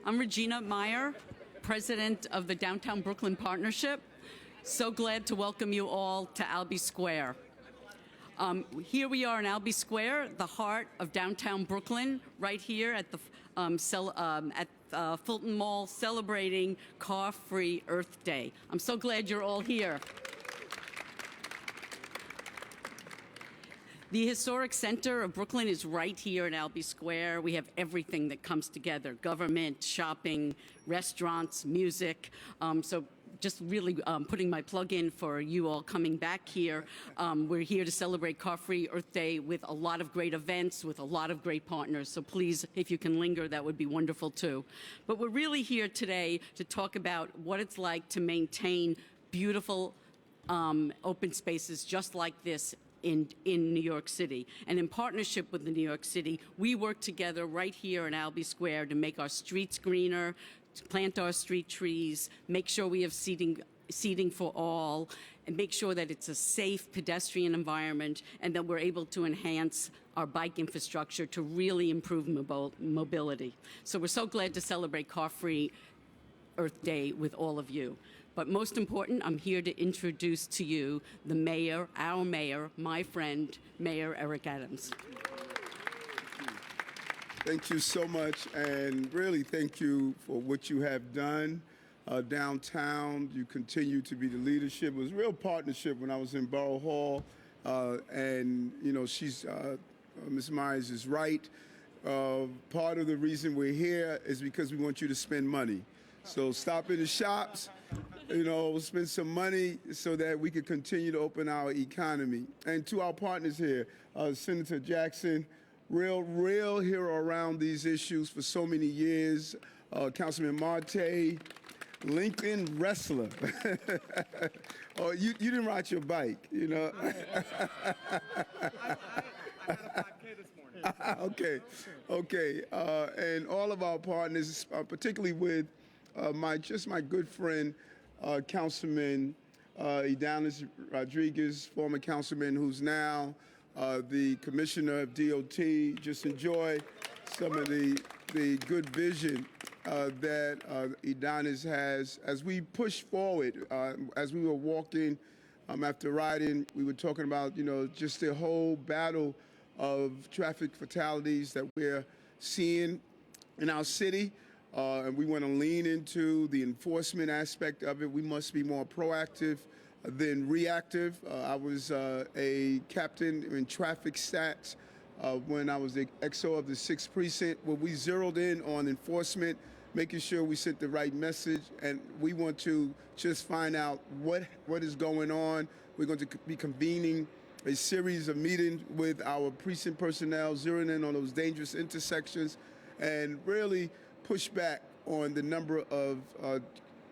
I'm Regina Meyer, president of the Downtown Brooklyn Partnership. So glad to welcome you all to Albee Square. Here we are in Albee Square, the heart of downtown Brooklyn, right here at the Fulton Mall, celebrating Car-Free Earth Day. I'm so glad you're all here. The historic center of Brooklyn is right here in Albee Square. We have everything that comes together: government, shopping, restaurants, music. So just really putting my plug in for you all coming back here. We're here to celebrate Car-Free Earth Day with a lot of great events, with a lot of great partners. So please, if you can linger, that would be wonderful too. But we're really here today to talk about what it's like to maintain beautiful open spaces just like this in New York City. And in partnership with the New York City, we work together right here in Albee Square to make our streets greener, to plant our street trees, make sure we have seating for all, and make sure that it's a safe pedestrian environment, and that we're able to enhance our bike infrastructure to really improve mobility. So we're so glad to celebrate Car-Free Earth Day with all of you. But most important, I'm here to introduce to you the mayor, our mayor, my friend, Mayor Eric Adams. Thank you so much, and really thank you for what you have done downtown. You continue to be the leadership. It was a real partnership when I was in Borough Hall, and you know, Ms. Myers is right. Part of the reason we're here is because we want you to spend money. So stop in the shops, you know, spend some money so that we can continue to open our economy. And to our partners here, Senator Jackson, real hero around these issues for so many years. Councilman Marte, Lincoln wrestler. Oh, you didn't ride your bike, you know. I had a 5K this morning. Okay. And all of our partners, particularly with my good friend, Councilman Idanis Rodriguez, former councilman who's now the commissioner of DOT. Just enjoy some of the good vision that Idanis has. As we push forward, as we were walking after riding, we were talking about, you know, just the whole battle of traffic fatalities that we're seeing in our city. And we want to lean into the enforcement aspect of it. We must be more proactive than reactive. I was a captain in traffic stats when I was the XO of the 6th Precinct, where we zeroed in on enforcement, making sure we sent the right message. And we want to just find out what is going on. We're going to be convening a series of meetings with our precinct personnel, zeroing in on those dangerous intersections, and really push back on the number of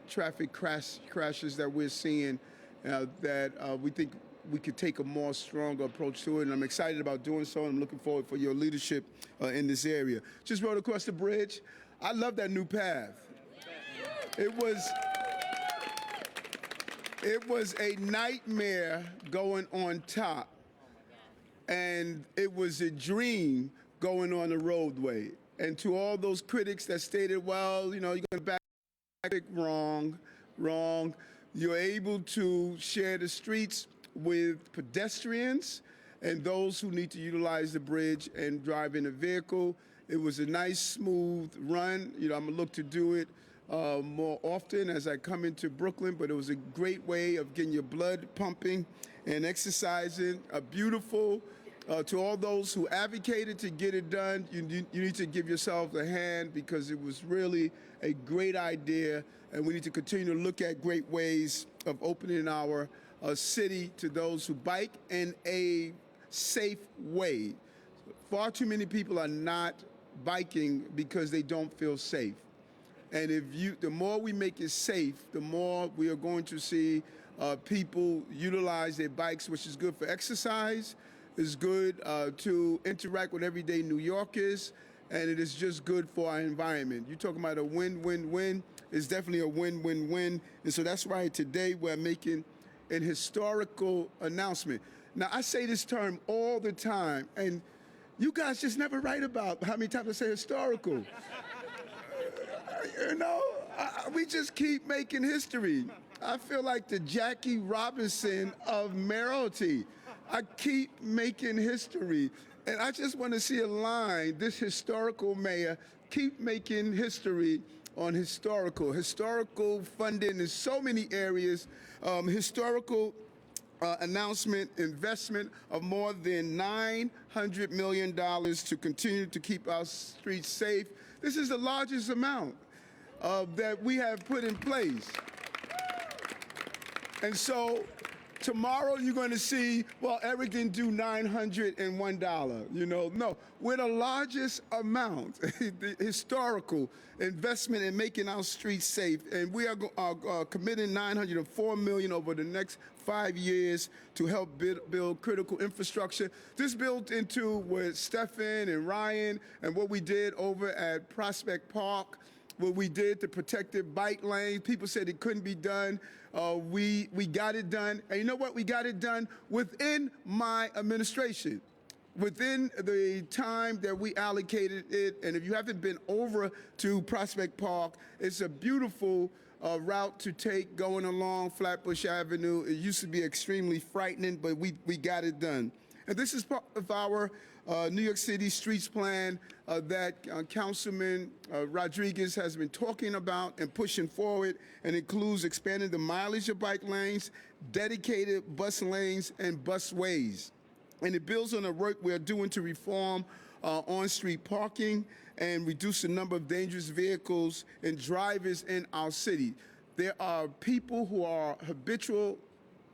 traffic crashes that we're seeing, that we think we could take a more stronger approach to it. And I'm excited about doing so, and I'm looking forward for your leadership in this area. Just rode across the bridge. I love that new path. It was a nightmare going on top, and it was a dream going on the roadway. And to all those critics that stated, well, you know, you're going to back wrong. You're able to share the streets with pedestrians and those who need to utilize the bridge and drive in a vehicle. It was a nice, smooth run. You know, I'm going to look to do it more often as I come into Brooklyn, but it was a great way of getting your blood pumping and exercising. A beautiful. To all those who advocated to get it done, you need to give yourself a hand, because it was really a great idea, and we need to continue to look at great ways of opening our city to those who bike in a safe way. Far too many people are not biking because they don't feel safe. And the more we make it safe, the more we are going to see people utilize their bikes, which is good for exercise. It's good to interact with everyday New Yorkers, and it is just good for our environment. You're talking about a win-win-win. It's definitely a win-win-win. And so that's why today we're making an historical announcement. Now, I say this term all the time, and you guys just never write about how many times I say historical. You know, we just keep making history. I feel like the Jackie Robinson of mayoralty. I keep making history. And I just want to see a line, this historical mayor, keep making history on historical funding in so many areas, historical announcement, investment of more than $900 million to continue to keep our streets safe. This is the largest amount that we have put in place. And so tomorrow you're going to see, well, Eric didn't do $901, you know. No, we're the largest amount, the historical investment in making our streets safe. And we are committing $904 million over the next 5 years to help build critical infrastructure. This built into with Stephen and Ryan and what we did over at Prospect Park, what we did to protected bike lanes. People said it couldn't be done. We got it done. And you know what? We got it done within my administration, within the time that we allocated it. And if you haven't been over to Prospect Park, it's a beautiful route to take going along Flatbush Avenue. It used to be extremely frightening, but we got it done. And this is part of our New York City streets plan that Councilman Rodriguez has been talking about and pushing forward, and includes expanding the mileage of bike lanes, dedicated bus lanes, and busways. And it builds on the work we're doing to reform on-street parking and reduce the number of dangerous vehicles and drivers in our city. There are people who are habitual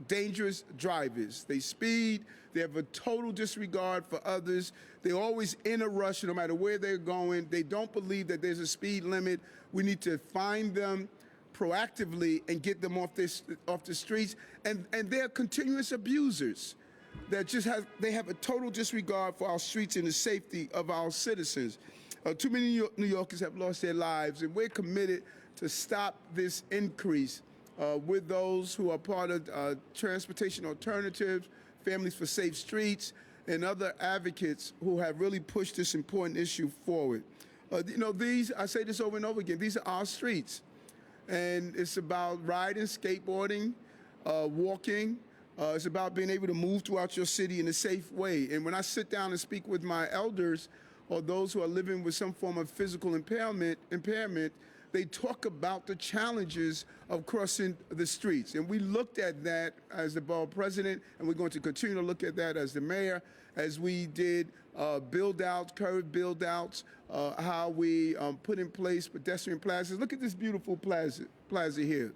dangerous drivers. They speed, they have a total disregard for others. They're always in a rush no matter where they're going. They don't believe that there's a speed limit. We need to find them proactively and get them off the streets. And they're continuous abusers that just they have a total disregard for our streets and the safety of our citizens. Too many New Yorkers have lost their lives, and we're committed to stop this increase with those who are part of Transportation Alternatives, Families for Safe Streets, and other advocates who have really pushed this important issue forward. You know, I say this over and over again, these are our streets. And it's about riding, skateboarding, walking. It's about being able to move throughout your city in a safe way. And when I sit down and speak with my elders or those who are living with some form of physical impairment, they talk about the challenges of crossing the streets. And we looked at that as the borough president, and we're going to continue to look at that as the mayor, as we did build-outs, curb build-outs, how we put in place pedestrian plazas. Look at this beautiful plaza here.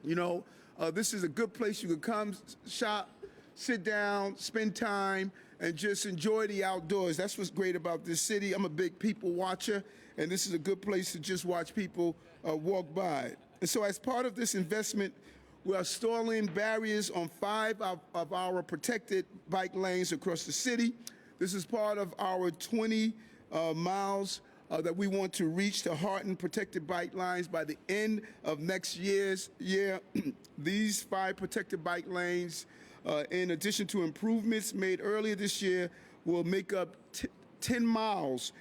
You know, this is a good place you could come, shop, sit down, spend time, and just enjoy the outdoors. That's what's great about this city. I'm a big people watcher, and this is a good place to just watch people walk by. And so as part of this investment, we are installing barriers on 5 of our protected bike lanes across the city. This is part of our 20 miles that we want to reach the Hardened protected bike lines by the end of next year. These 5 protected bike lanes, in addition to improvements made earlier this year, will make up 10 miles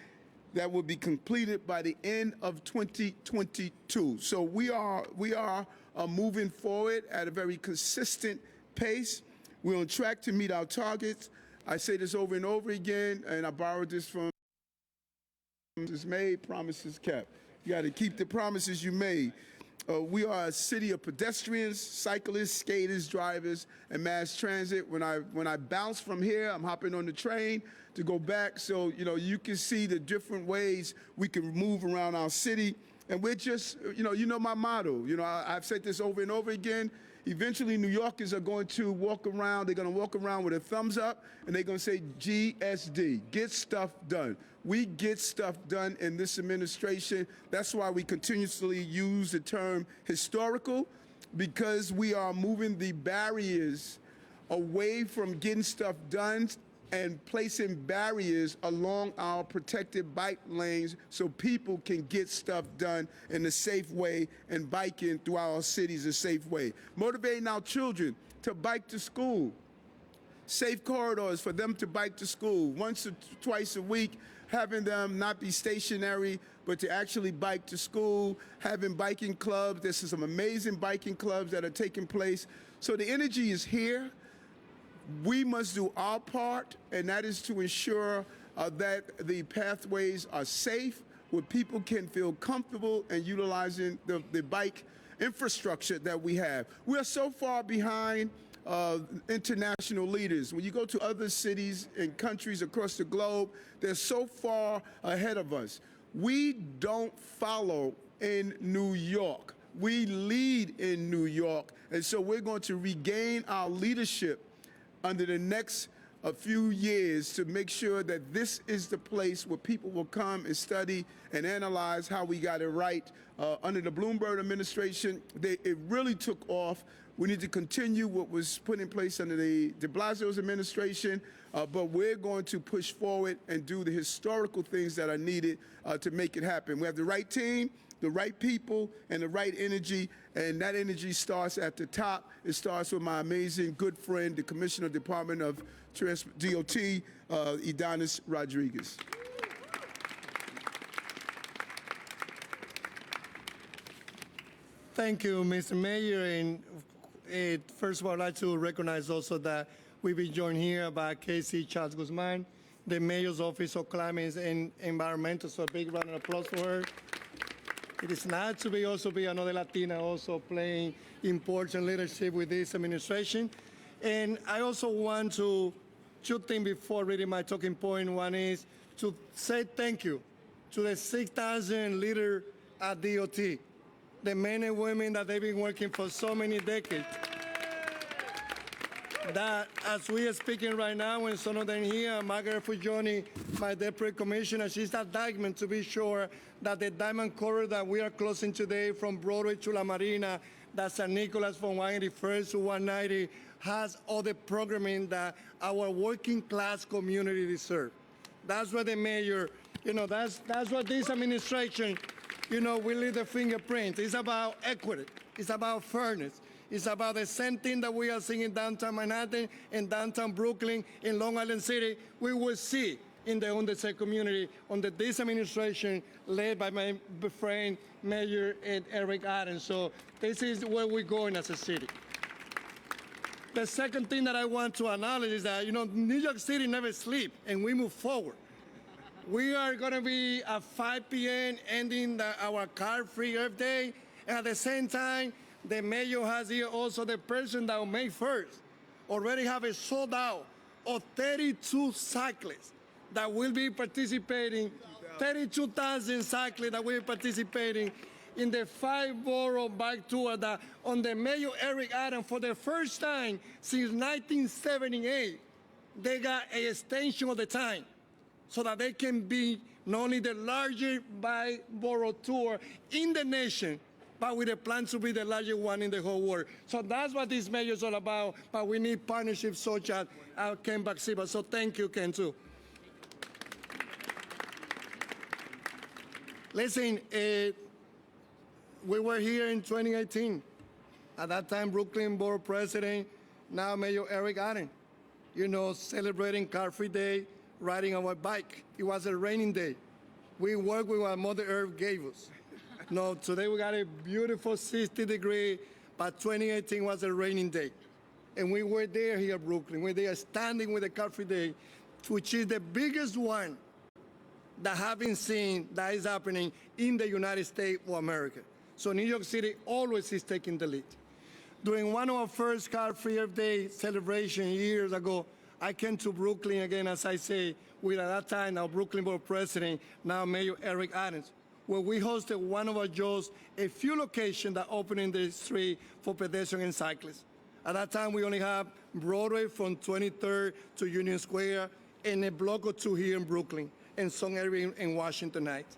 that will be completed by the end of 2022. So we are moving forward at a very consistent pace. We're on track to meet our targets. I say this over and over again, and I borrowed this from promises made, promises kept. You got to keep the promises you made. We are a city of pedestrians, cyclists, skaters, drivers, and mass transit. When I bounce from here, I'm hopping on the train to go back, so you can see the different ways we can move around our city. And we're just, you know my motto. I've said this over and over again. Eventually, New Yorkers are going to walk around. They're going to walk around with a thumbs up, and they're going to say GSD, get stuff done. We get stuff done in this administration. That's why we continuously use the term historical, because we are moving the barriers away from getting stuff done and placing barriers along our protected bike lanes so people can get stuff done in a safe way and biking through our cities a safe way. Motivating our children to bike to school. Safe corridors for them to bike to school. Once or twice a week, having them not be stationary, but to actually bike to school, having biking clubs. There's some amazing biking clubs that are taking place. So the energy is here. We must do our part, and that is to ensure that the pathways are safe, where people can feel comfortable in utilizing the bike infrastructure that we have. We are so far behind international leaders. When you go to other cities and countries across the globe, they're so far ahead of us. We don't follow in New York. We lead in New York, and so we're going to regain our leadership under the next few years to make sure that this is the place where people will come and study and analyze how we got it right. Under the Bloomberg administration, it really took off. We need to continue what was put in place under the de Blasio's administration, but we're going to push forward and do the historical things that are needed to make it happen. We have the right team, the right people, and the right energy, and that energy starts at the top. It starts with my amazing good friend, the Commissioner of the Department of DOT, Idanis Rodriguez. Thank you, Mr. Mayor. And first of all, I'd like to recognize also that we've been joined here by Casey Charles Guzman, the Mayor's Office of Climate and Environmental. So a big round of applause for her. It is nice to be another Latina also playing important leadership with this administration. And I also want to, two things before reading my talking point. One is to say thank you to the 6,000 leaders at DOT, the men and women that they've been working for so many decades. That as we are speaking right now, and some of them here, Margaret Fujoni, my deputy commissioner, she's a diamond to be sure that the diamond corridor that we are closing today from Broadway to La Marina, that's San Nicolas from 181st to 190, has all the programming that our working class community deserves. That's what the mayor, that's what this administration, we leave the fingerprint. It's about equity. It's about fairness. It's about the same thing that we are seeing in downtown Manhattan, in downtown Brooklyn, in Long Island City. We will see in the underserved community under this administration led by my friend, Mayor Eric Adams. So this is where we're going as a city. The second thing that I want to acknowledge is that, New York City never sleeps, and we move forward. We are going to be at 5 p.m. ending our car-free Earth Day, and at the same time, the mayor has here also the person that on May 1st already have a sold out of 32 cyclists that will be participating, 32,000 cyclists that will be participating in the 5 borough bike tour that on the Mayor Eric Adams, for the first time since 1978, they got an extension of the time so that they can be not only the largest bike borough tour in the nation, but with a plan to be the largest one in the whole world. So that's what this mayor is all about, but we need partnerships such as Ken Baxiba. So thank you, Ken, too. Listen, we were here in 2018. At that time, Brooklyn Borough President, now Mayor Eric Adams, celebrating Car-Free Day, riding our bike. It was a raining day. We worked with what Mother Earth gave us. No, today we got a beautiful 60-degree, but 2018 was a raining day. And we were there here at Brooklyn. We were there standing with the Car-Free Day, which is the biggest one that have been seen that is happening in the United States of America. So New York City always is taking the lead. During one of our first Car-Free Earth Day celebration years ago, I came to Brooklyn again, as I say, with at that time our Brooklyn Borough President, now Mayor Eric Adams, where we hosted one of our shows, a few locations that opened in the street for pedestrians and cyclists. At that time, we only have Broadway from 23rd to Union Square and a block or two here in Brooklyn and some area in Washington Heights.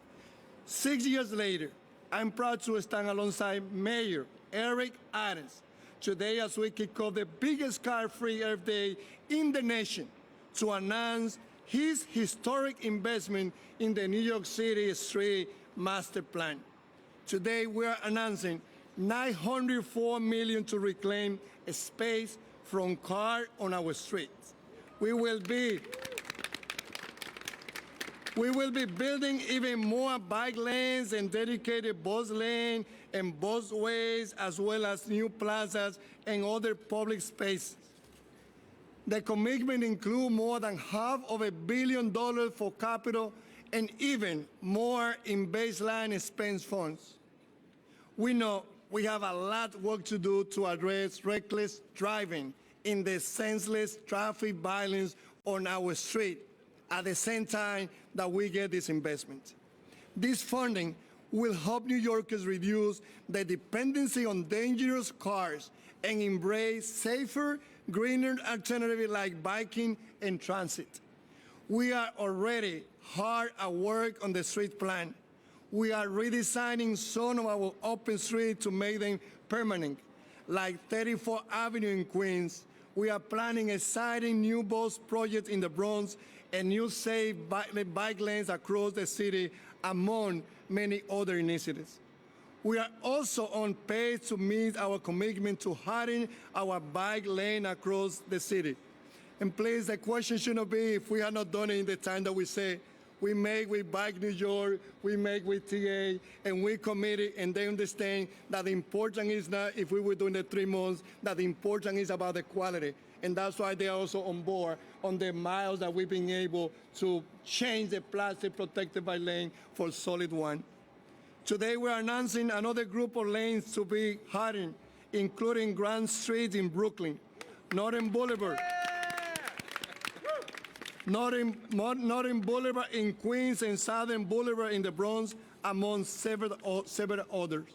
6 years later, I'm proud to stand alongside Mayor Eric Adams today as we kick off the biggest car-free Earth Day in the nation to announce his historic investment in the New York City Street Master Plan. Today, we are announcing $904 million to reclaim a space from cars on our streets. We will be We will be building even more bike lanes and dedicated bus lane and busways, as well as new plazas and other public spaces. The commitment includes more than $500 million for capital and even more in baseline expense funds. We know we have a lot of work to do to address reckless driving in the senseless traffic violence on our street at the same time that we get this investment. This funding will help New Yorkers reduce the dependency on dangerous cars and embrace safer, greener alternatives like biking and transit. We are already hard at work on the street plan. We are redesigning some of our open streets to make them permanent, like 34th Avenue in Queens. We are planning exciting new bus projects in the Bronx and new safe bike lanes across the city, among many other initiatives. We are also on pace to meet our commitment to harden our bike lane across the city. And please, the question shouldn't be if we have not done it in the time that we say. We make with Bike New York, we make with TA, and we committed, and they understand that the important is not if we were doing the 3 months, that the important is about the quality. And that's why they are also on board on the miles that we've been able to change the plastic protected bike lane for solid one. Today we're announcing another group of lanes to be hardened, including Grand Street in Brooklyn, Northern Boulevard, Northern Boulevard in Queens, and Southern Boulevard in the Bronx, among several others.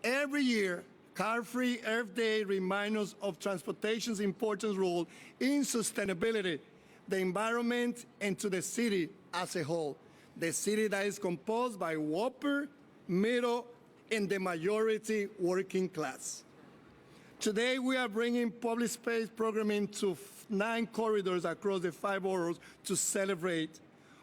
Every year, Car-Free Earth Day reminds us of transportation's important role in sustainability, the environment, and to the city as a whole. The city that is composed by upper, middle, and the majority working class. Today, we are bringing public space programming to 9 corridors across the 5 boroughs to celebrate.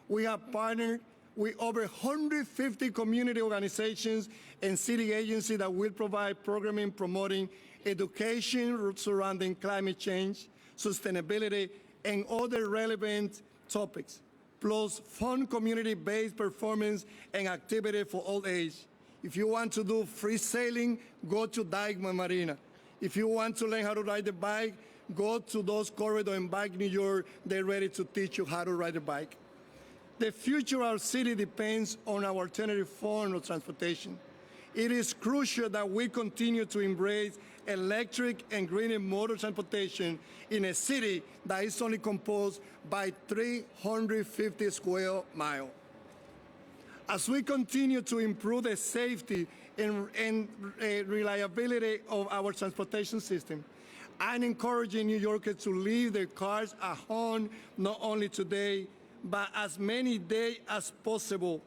We have partnered with over 150 community organizations and city agencies that will provide programming promoting education surrounding climate change, sustainability, and other relevant topics, plus fun community-based performance and activity for all ages. If you want to do free sailing, go to Dyckman Marina. If you want to learn how to ride the bike, go to those corridors in Bike New York. They're ready to teach you how to ride a bike. The future of our city depends on our alternative form of transportation. It is crucial that we continue to embrace electric and green motor transportation in a city that is only composed by 350 square miles. As we continue to improve the safety and reliability of our transportation system, I'm encouraging New Yorkers to leave their cars at home not only today, but as many days as possible.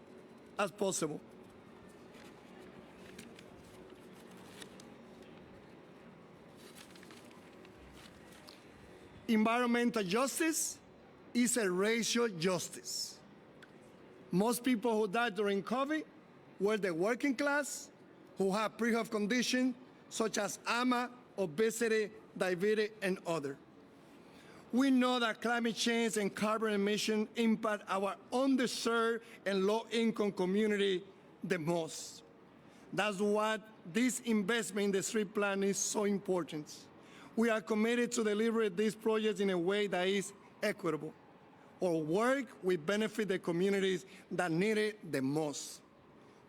Environmental justice is a racial justice. Most people who died during COVID were the working class who have pre-health conditions such as asthma, obesity, diabetes, and others. We know that climate change and carbon emission impact our underserved and low-income community the most. That's why this investment in the street plan is so important. We are committed to deliver these projects in a way that is equitable. Our work will benefit the communities that need it the most.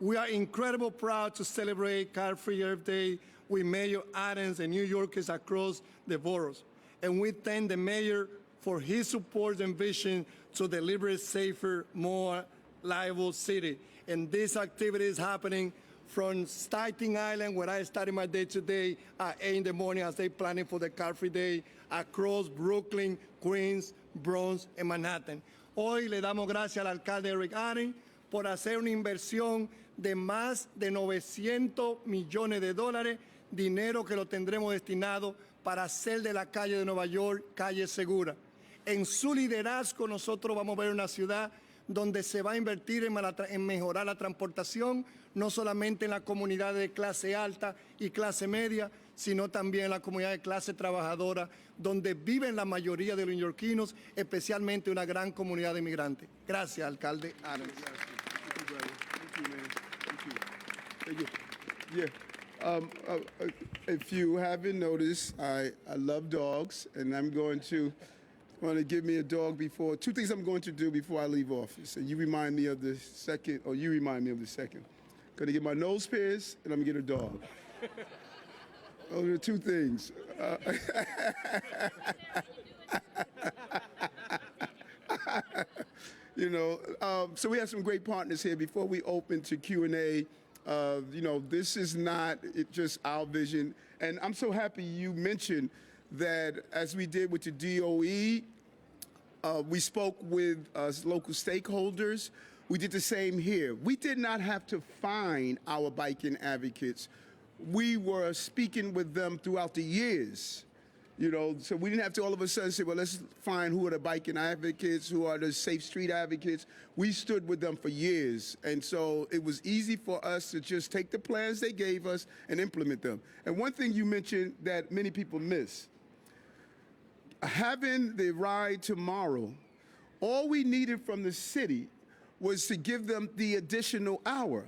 We are incredibly proud to celebrate Car-Free Earth Day with Mayor Adams and New Yorkers across the boroughs. And we thank the mayor for his support and vision to deliver a safer, more livable city. And this activity is happening from Staten Island, where I started my day today at 8 in the morning as they planning for the Car-Free Day, across Brooklyn, Queens, Bronx, and Manhattan. Hoy le damos gracias al alcalde Eric Adams por hacer una inversión de más de $900 millones, dinero que lo tendremos destinado para hacer de la calle de Nueva York calle segura. En su liderazgo nosotros vamos a ver una ciudad donde se va a invertir en mejorar la transportación, no solamente en la comunidad de clase alta y clase media, sino también la comunidad de clase trabajadora, donde viven la mayoría de los neoyorquinos, especialmente una gran comunidad de inmigrantes. Gracias, alcalde Adams. Thank you. Yeah. If you haven't noticed, I love dogs, and I'm going to give me a dog before. Two things I'm going to do before I leave office. And you remind me of the second, or you remind me of the second. Going to get my nose pierced, and I'm going to get a dog. Those are the two things. So we have some great partners here. Before we open to Q&A, this is not just our vision. And I'm so happy you mentioned that as we did with the DOE, we spoke with local stakeholders. We did the same here. We did not have to find our biking advocates. We were speaking with them throughout the years. So we didn't have to all of a sudden say, well, let's find who are the biking advocates, who are the safe street advocates. We stood with them for years. And so it was easy for us to just take the plans they gave us and implement them. And one thing you mentioned that many people miss, having the ride tomorrow, all we needed from the city was to give them the additional hour.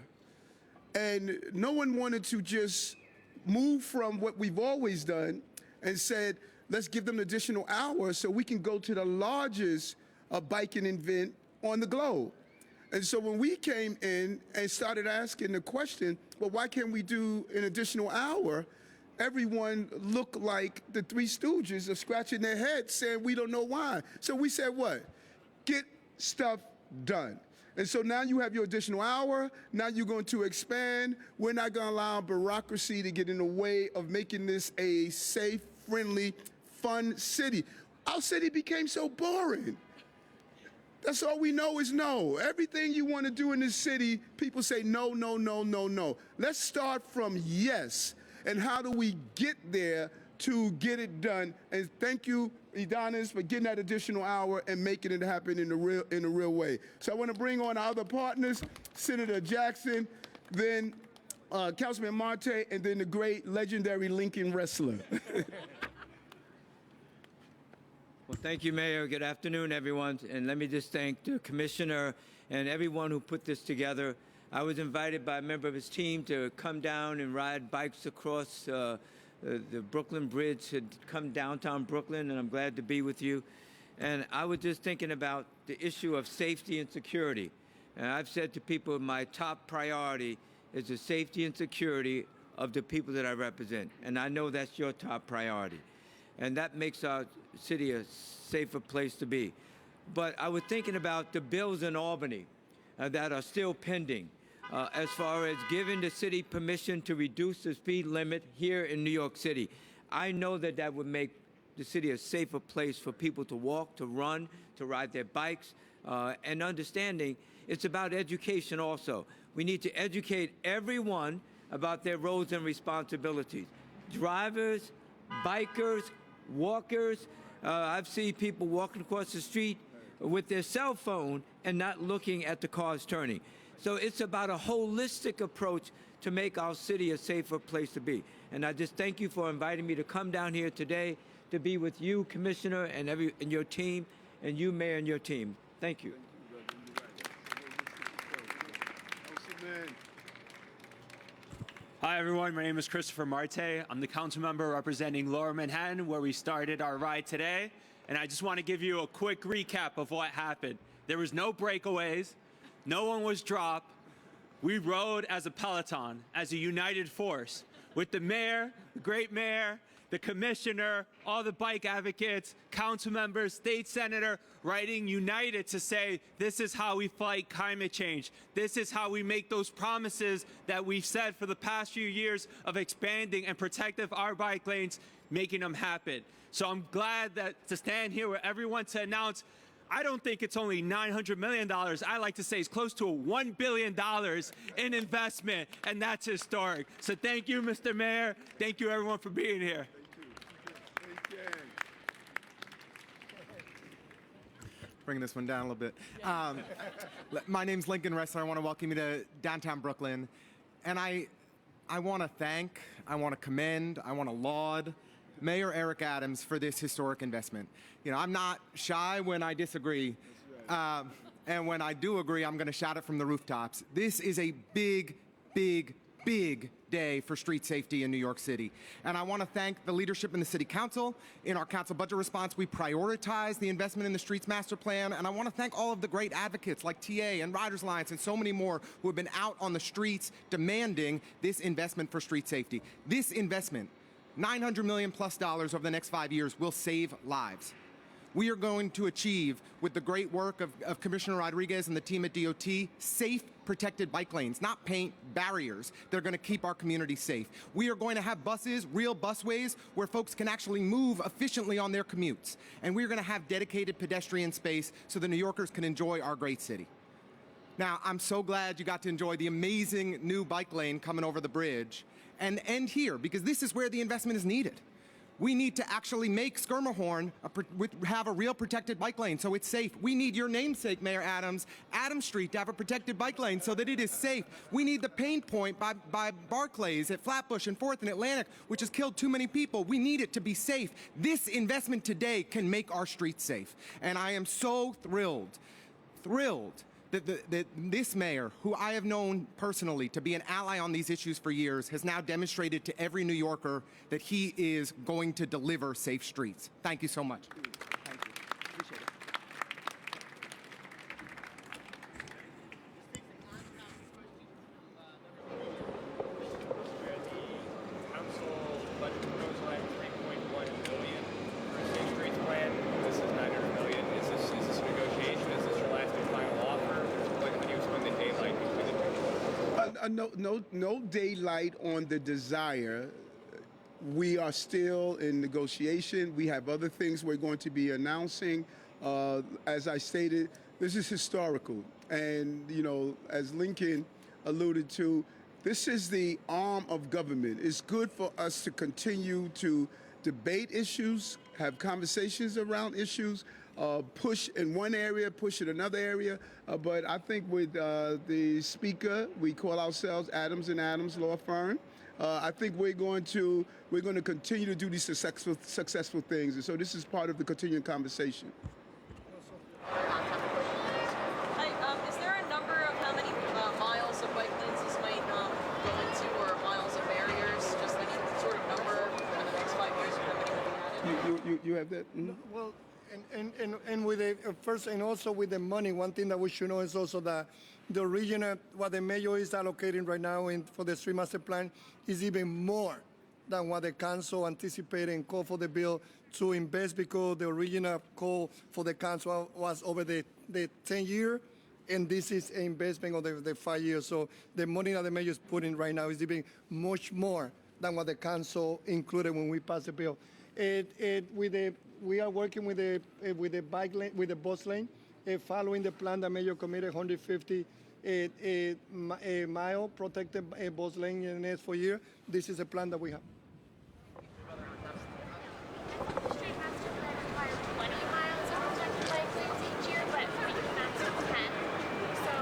And no one wanted to just move from what we've always done and said, let's give them an additional hour so we can go to the largest biking event on the globe. And so when we came in and started asking the question, well, why can't we do an additional hour? Everyone looked like the Three Stooges are scratching their heads saying, we don't know why. So we said what? Get stuff done. And so now you have your additional hour. Now you're going to expand. We're not going to allow bureaucracy to get in the way of making this a safe, friendly, fun city. Our city became so boring. That's all we know is no. Everything you want to do in this city, people say no, no, no, no, no. Let's start from yes. And how do we get there to get it done? And thank you, Adonis, for getting that additional hour and making it happen in a real way. So I want to bring on our other partners, Senator Jackson, then Councilman Marte, and then the great legendary Lincoln wrestler. Well, thank you, Mayor. Good afternoon, everyone. And let me just thank the commissioner and everyone who put this together. I was invited by a member of his team to come down and ride bikes across the Brooklyn Bridge to come downtown Brooklyn, and I'm glad to be with you. And I was just thinking about the issue of safety and security. And I've said to people, my top priority is the safety and security of the people that I represent. And I know that's your top priority. And that makes our city a safer place to be. But I was thinking about the bills in Albany that are still pending. As far as giving the city permission to reduce the speed limit here in New York City. I know that that would make the city a safer place for people to walk, to run, to ride their bikes, and understanding it's about education also. We need to educate everyone about their roles and responsibilities. Drivers, bikers, walkers. I've seen people walking across the street with their cell phone and not looking at the cars turning. So it's about a holistic approach to make our city a safer place to be. And I just thank you for inviting me to come down here today to be with you, Commissioner, and your team, and you, Mayor, and your team. Thank you. Hi, everyone. My name is Christopher Marte. I'm the council member representing Lower Manhattan, where we started our ride today. And I just want to give you a quick recap of what happened. There was no breakaways. No one was dropped. We rode as a peloton, as a united force, with the mayor, the great mayor, the commissioner, all the bike advocates, council members, state senator, riding united to say, this is how we fight climate change. This is how we make those promises that we've said for the past few years of expanding and protecting our bike lanes, making them happen. So I'm glad that to stand here with everyone to announce, I don't think it's only $900 million. I like to say it's close to $1 billion in investment, and that's historic. So thank you, Mr. Mayor. Thank you, everyone, for being here. Bringing this one down a little bit. My name's Lincoln Wrestler. I want to welcome you to downtown Brooklyn. And I I want to thank, I want to commend, I want to laud Mayor Eric Adams for this historic investment. You know, I'm not shy when I disagree. And when I do agree, I'm going to shout it from the rooftops. This is a big, big, big day for street safety in New York City. And I want to thank the leadership in the City Council. In our council budget response, we prioritize the investment in the Streets Master Plan. And I want to thank all of the great advocates like TA and Riders Alliance and so many more who have been out on the streets demanding this investment for street safety. This investment, $900 million plus over the next 5 years, will save lives. We are going to achieve, with the great work of Commissioner Rodriguez and the team at DOT, safe, protected bike lanes, not paint barriers. They're going to keep our community safe. We are going to have buses, real busways, where folks can actually move efficiently on their commutes. And we're going to have dedicated pedestrian space so the New Yorkers can enjoy our great city. Now, I'm so glad you got to enjoy the amazing new bike lane coming over the bridge and end here, because this is where the investment is needed. We need to actually make Skirmahorn have a real protected bike lane so it's safe. We need your namesake, Mayor Adams, Adams Street, to have a protected bike lane so that it is safe. We need the pain point by Barclays at Flatbush and 4th and Atlantic, which has killed too many people. We need it to be safe. This investment today can make our streets safe. And I am so thrilled that this mayor, who I have known personally to be an ally on these issues for years, has now demonstrated to every New Yorker that he is going to deliver safe streets. Thank you so much. Thank you. Appreciate it. Council budget proposal at $3.1 billion for a safe streets plan. This is $900 million. Is this a negotiation? Is this your last and final offer? How do you explain the daylight between the two? No daylight on the desire. We are still in negotiation. We have other things we're going to be announcing. As I stated, this is historical. And, you know, as Lincoln alluded to, this is the arm of government. It's good for us to continue to debate issues, have conversations around issues, push in one area, push in another area. But I think with the speaker, we call ourselves Adams and Adams Law Firm. I think we're going to continue to do these successful things, and so this is part of the continuing conversation. Hi, is there a number of how many miles of bike lanes this might go into, or miles of barriers? Just any sort of number in the next 5 years of how many will be added? You have that? Mm-hmm. Well, and with the first, and also with the money, one thing that we should know is also that the original, what the mayor is allocating right now for the Street Master Plan is even more than what the council anticipated and called for the bill to invest, because the original call for the council was over the 10-year, and this is an investment of the 5 years. So the money that the mayor is putting right now is even much more than what the council included when we passed the bill. We are working with the bike lane, with the bus lane, following the plan that Mayor committed 150 a mile protected bus lane in the next 4 years. This is a plan that we have. The Street Master Plan requires 20 miles of protected bike lanes each year, but we can maximum 10. So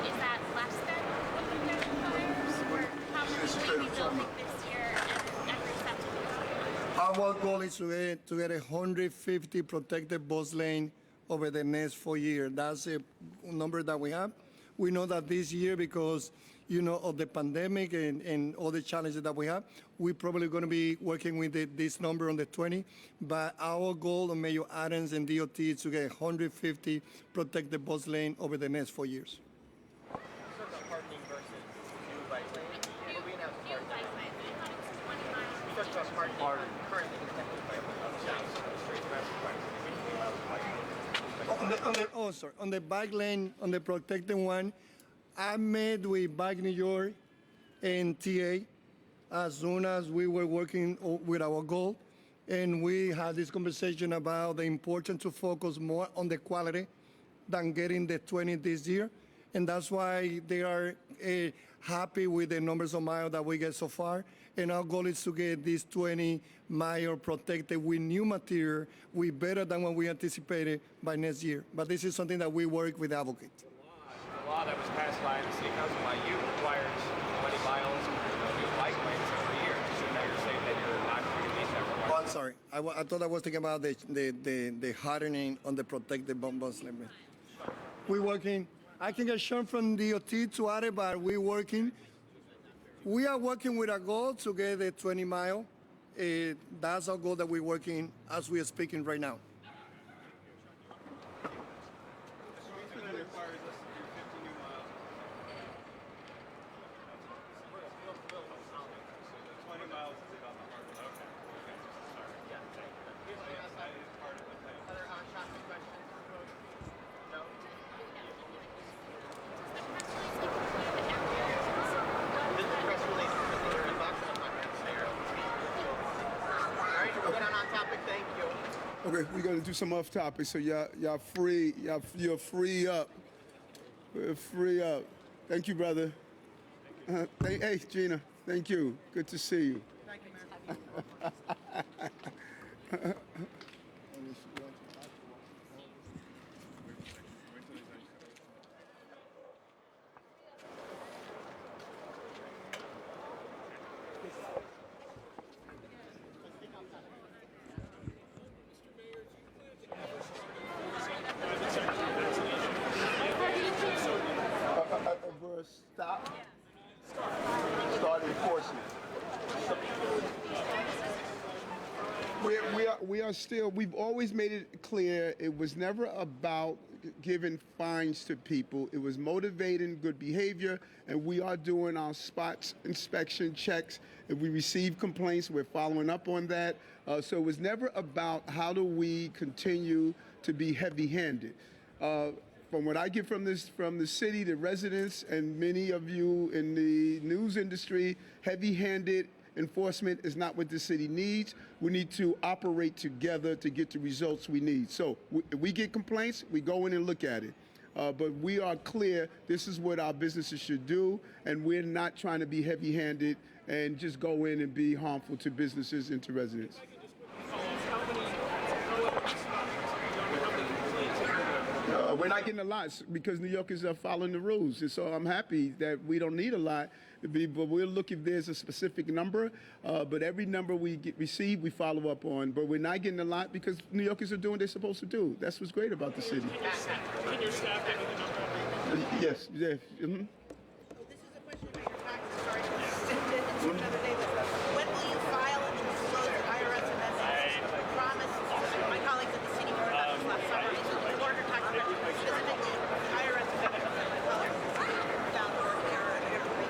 is that less than what the code requires? Or how many will we be building this year and every subsequent year? Our goal is to get 150 protected bus lane over the next 4 years. That's a number that we have. We know that this year, because of the pandemic and all the challenges that we have, we're probably going to be working with this number on the 20. But our goal on Mayor Adams and DOT is to get 150 protected bus lane over the next 4 years. Hardening versus new bike lanes. New bike lanes. I thought it was 20 miles. We talked about hardening currently protected bike lanes. Streets Master Plan. On the bike lane, on the protected one, I met with Bike New York and TA as soon as we were working with our goal, and we had this conversation about the importance to focus more on the quality than getting the 20 this year, and that's why they are happy with the numbers of miles that we get so far. And our goal is to get this 20 mile protected with new material, with better than what we anticipated by next year. But this is something that we work with advocates. The law that was passed by the City Council by you requires 20 miles of new Sorry, I thought I was thinking about the hardening on the protected bus limit. We're working. I can get Sean from DOT to add it, but we're working. We are working with a goal to get a 20-mile. That's our goal that we're working as we are speaking right now. Okay, we're gonna do some off topic, so y'all free, you're free up. We're free up. Thank you, brother. Hey, Gina, thank you. Good to see you. Thank you, Mayor. Stop. Start enforcing. We are still, we've always made it clear it was never about giving fines to people. It was motivating good behavior, and we are doing our spots inspection checks. If we receive complaints, we're following up on that. So it was never about how do we continue to be heavy-handed. From what I get from the city, the residents, and many of you in the news industry, heavy-handed enforcement is not what the city needs. We need to operate together to get the results we need. So if we get complaints, we go in and look at it. But we are clear this is what our businesses should do, and we're not trying to be heavy-handed and just go in and be harmful to businesses and to residents. We're not getting a lot because New Yorkers are following the rules. And so I'm happy that we don't need a lot, but we'll look if there's a specific number. But every number we receive, we follow up on. But we're not getting a lot because New Yorkers are doing what they're supposed to do. That's what's great about the city. Can your staff get the number? Yes. Yeah. Mm-hmm. So this is a question about your taxes. Sorry, when will you file and disclose the IRS investments? Promise my colleagues at the city were about this last summer. These are the corporate tax returns, specifically IRS investments that my colleagues down the road here and everybody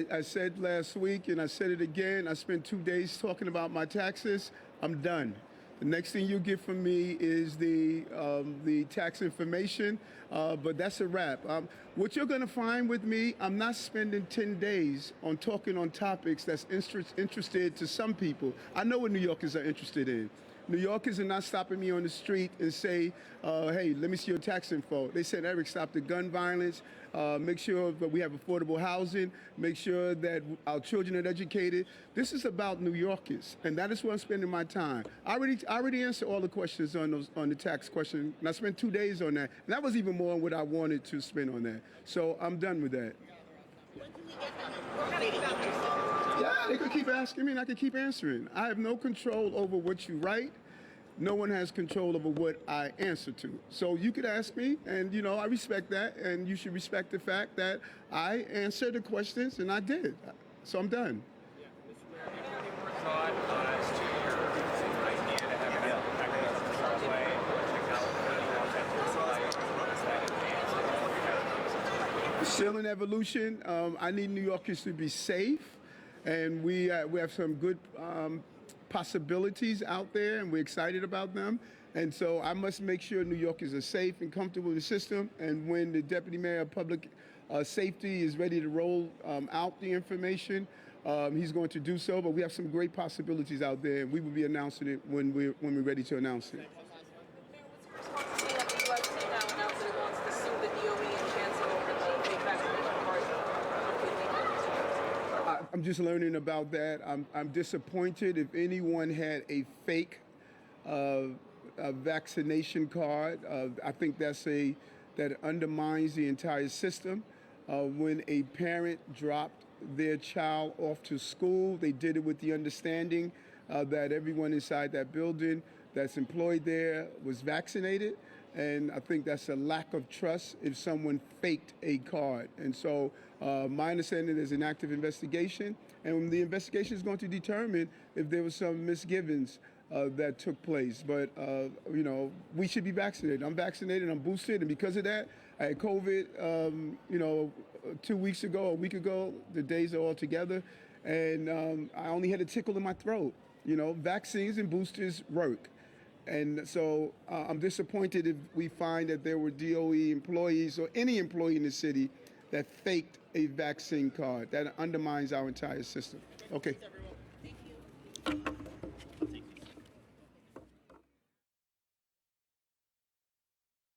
gets. I said last week, and I said it again, I spent 2 days talking about my taxes. I'm done. The next thing you get from me is the tax information, but that's a wrap. What you're going to find with me, I'm not spending 10 days on talking on topics that's interested to some people. I know what New Yorkers are interested in. New Yorkers are not stopping me on the street and say, hey, let me see your tax info. They said, Eric, stop the gun violence, make sure that we have affordable housing, make sure that our children are educated. This is about New Yorkers, and that is where I'm spending my time. I already answered all the questions on the tax question, and I spent 2 days on that. And that was even more than what I wanted to spend on that. So I'm done with that. Yeah, they could keep asking me, and I could keep answering. I have no control over what you write. No one has control over what I answer to. So you could ask me, and I respect that, and you should respect the fact that I answered the questions, and I did. So I'm done. Still in evolution. I need New Yorkers to be safe, and we have some good possibilities out there, and we're excited about them. And so I must make sure New Yorkers are safe and comfortable with the system. And when the Deputy Mayor of Public Safety is ready to roll out the information, he's going to do so. But we have some great possibilities out there, and we will be announcing it when we're ready to announce it. I'm just learning about that. I'm disappointed. If anyone had a fake vaccination card, I think that undermines the entire system. When a parent dropped their child off to school, they did it with the understanding that everyone inside that building that's employed there was vaccinated. And I think that's a lack of trust if someone faked a card. And so my understanding is an active investigation, and the investigation is going to determine if there was some misgivings that took place. But, we should be vaccinated. I'm vaccinated, I'm boosted, and because of that, I had COVID, 2 weeks ago, a week ago, the days are all together, and I only had a tickle in my throat. Vaccines and boosters work. And so I'm disappointed if we find that there were DOE employees or any employee in the city that faked a vaccine card. That undermines our entire system. Okay.